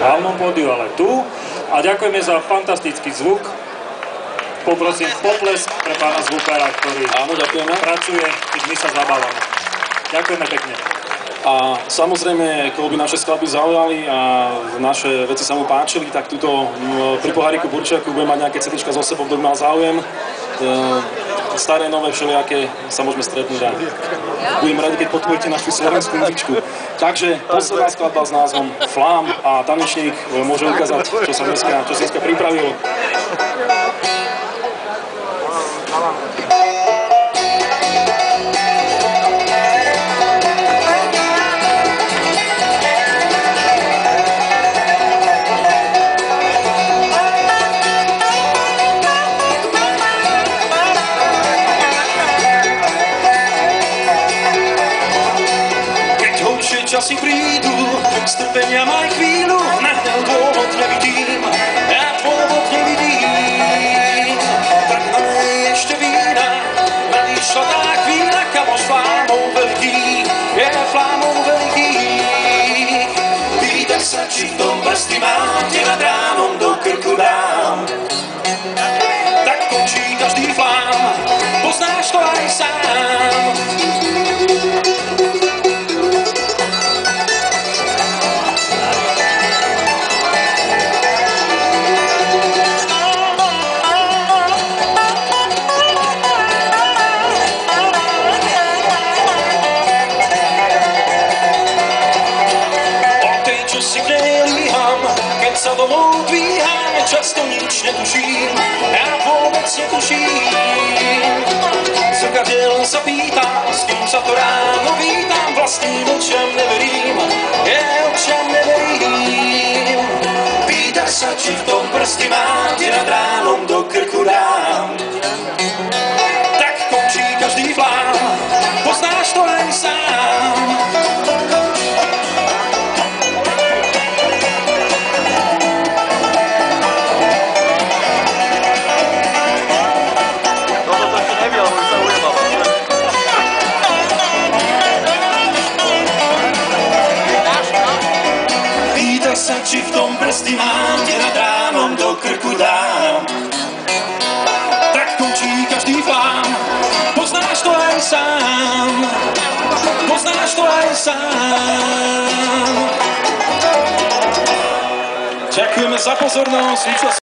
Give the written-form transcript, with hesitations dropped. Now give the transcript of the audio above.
hlavnom pódiu, ale tu. A ďakujeme za fantastický zvuk. Poprosím potlesk pre pána zvukára, ktorý pracuje, keď my sa zabávame. Ďakujeme pekne. A samozrejme, koho by naše skladby zaujali a naše veci sa mu páčili, tak tuto pri poháriku Burčiaku budeme mať nejaké CDčka so sebou, kto by mal záujem. Staré, nové, všelijaké sa môžeme stretnúť a budem radi, keď podporíte našu slovenskú muzičku. Takže posledná skladba s názvom Flám a tanečník môže ukázať, čo sa dneska pripravil. Časy prídu, strpenia maj chvíľu, na ten dôvod nevidím, ja dôvod nevidím. Tak nalej ešte vína, nadišla tá chvíľa, kamoš flámou veľkých, je flámou veľkých. Pýtaj sa, či v tom prsty mám, te nad ránom do krku dám. Tak končí každý flám, poznáš to aj sám. Keď sa domov dvíham, často nič netuším, ja vôbec netuším. Zrkadel sa pýtam, s kým sa to ráno vítam, vlastným očiam neverím, ja očiam neverím. Pýtaj sa, či v tom prsty mám, te nad ránom do krku dám. Tak končí každý flám, poznáš to aj sám. Či v tom prsty mám, te nad ránom do krku dám. Tak končí každý flám, poznáš to aj sám. Poznáš to aj sám. Ďakujeme za pozornosť.